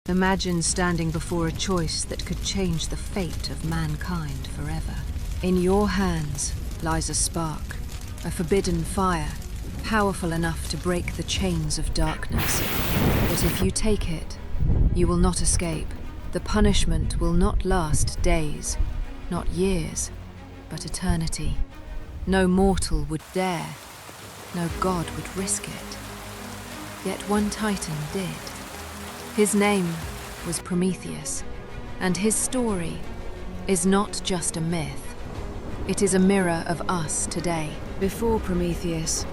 Imagine standing before a choice that could change the fate of mankind forever. In your hands lies a spark, a forbidden fire, powerful enough to break the chains of darkness. But if you take it, you will not escape. The punishment will not last days, not years, but eternity. No mortal would dare, no god would risk it. Yet one Titan did. His name was Prometheus, and his story is not just a myth. It is a mirror of us today. Before Prometheus,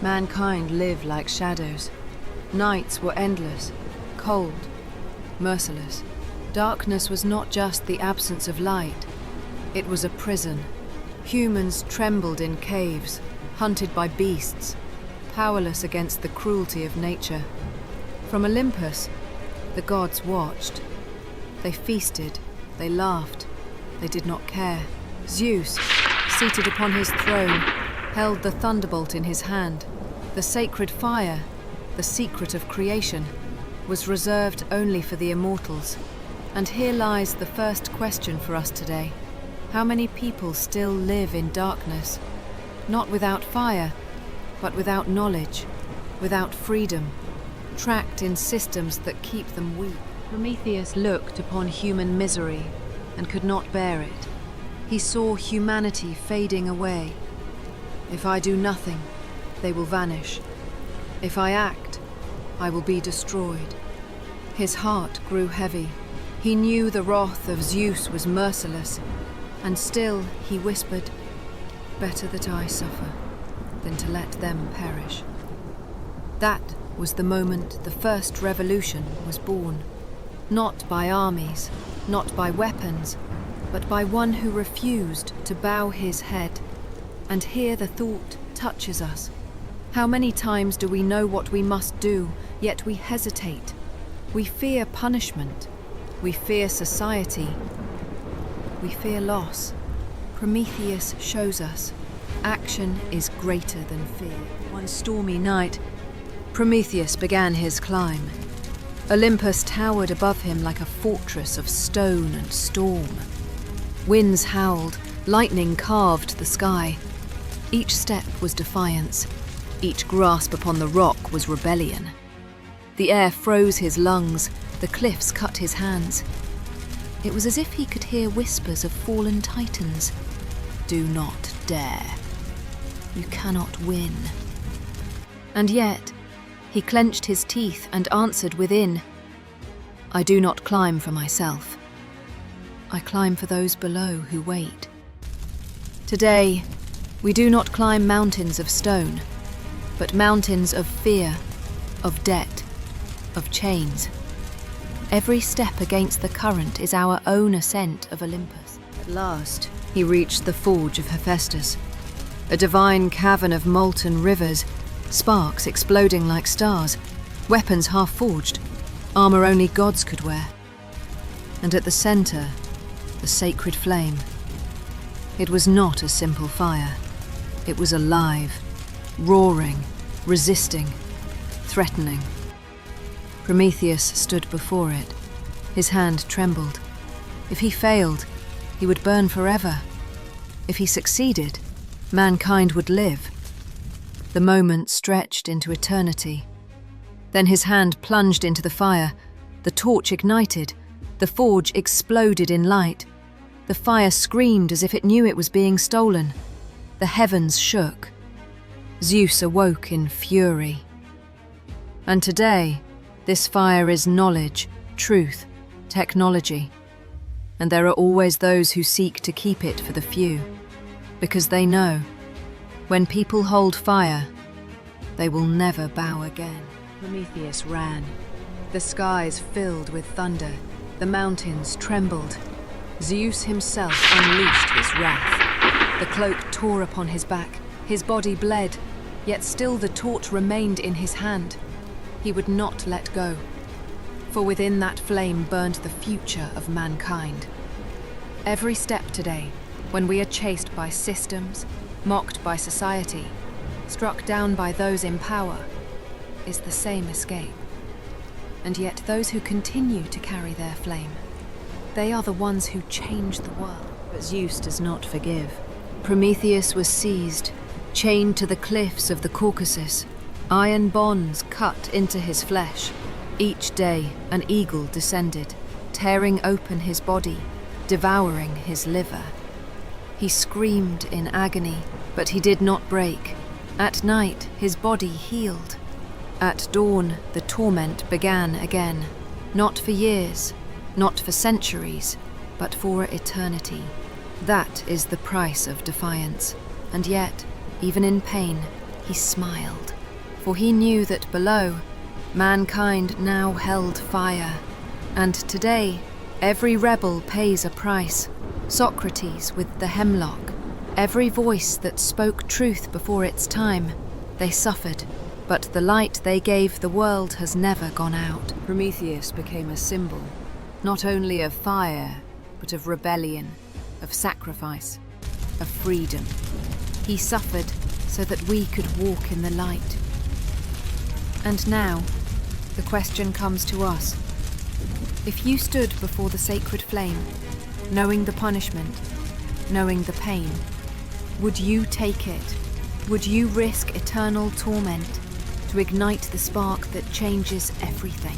mankind lived like shadows. Nights were endless, cold, merciless. Darkness was not just the absence of light, it was a prison. Humans trembled in caves, hunted by beasts, powerless against the cruelty of nature. From Olympus, the gods watched. They feasted, they laughed, they did not care. Zeus, seated upon his throne, held the thunderbolt in his hand. The sacred fire, the secret of creation, was reserved only for the immortals. And here lies the first question for us today. How many people still live in darkness? Not without fire, but without knowledge, without freedom, trapped in systems that keep them weak. Prometheus looked upon human misery and could not bear it. He saw humanity fading away. If I do nothing, they will vanish. If I act, I will be destroyed. His heart grew heavy. He knew the wrath of Zeus was merciless, and still he whispered, "Better that I suffer than to let them perish." That was the moment the first revolution was born. Not by armies, not by weapons, but by one who refused to bow his head. And here the thought touches us. How many times do we know what we must do, yet we hesitate? We fear punishment. We fear society. We fear loss. Prometheus shows us action is greater than fear. One stormy night, Prometheus began his climb. Olympus towered above him like a fortress of stone and storm. Winds howled, lightning carved the sky. Each step was defiance. Each grasp upon the rock was rebellion. The air froze his lungs, the cliffs cut his hands. It was as if he could hear whispers of fallen titans. Do not dare. You cannot win. And yet, he clenched his teeth and answered within, I do not climb for myself. I climb for those below who wait. Today, we do not climb mountains of stone, but mountains of fear, of debt, of chains. Every step against the current is our own ascent of Olympus. At last, he reached the forge of Hephaestus, a divine cavern of molten rivers, sparks exploding like stars, weapons half-forged, armor only gods could wear. And at the center, the sacred flame. It was not a simple fire. It was alive, roaring, resisting, threatening. Prometheus stood before it. His hand trembled. If he failed, he would burn forever. If he succeeded, mankind would live. The moment stretched into eternity. Then his hand plunged into the fire. The torch ignited. The forge exploded in light. The fire screamed as if it knew it was being stolen. The heavens shook. Zeus awoke in fury. And today, this fire is knowledge, truth, technology. And there are always those who seek to keep it for the few, because they know, when people hold fire, they will never bow again. Prometheus ran. The skies filled with thunder. The mountains trembled. Zeus himself unleashed his wrath. The cloak tore upon his back. His body bled, yet still the torch remained in his hand. He would not let go, for within that flame burned the future of mankind. Every step today, when we are chased by systems, mocked by society, struck down by those in power, is the same escape. And yet those who continue to carry their flame, they are the ones who change the world. But Zeus does not forgive. Prometheus was seized, chained to the cliffs of the Caucasus, iron bonds cut into his flesh. Each day an eagle descended, tearing open his body, devouring his liver. He screamed in agony, but he did not break. At night his body healed. At dawn the torment began again, not for years, not for centuries, but for eternity. That is the price of defiance. And yet, even in pain, he smiled, for he knew that below, mankind now held fire. And today, every rebel pays a price. Socrates with the hemlock, every voice that spoke truth before its time, they suffered, but the light they gave the world has never gone out. Prometheus became a symbol, not only of fire, but of rebellion, of sacrifice, of freedom. He suffered so that we could walk in the light. And now, the question comes to us. If you stood before the sacred flame, knowing the punishment, knowing the pain, would you take it? Would you risk eternal torment to ignite the spark that changes everything?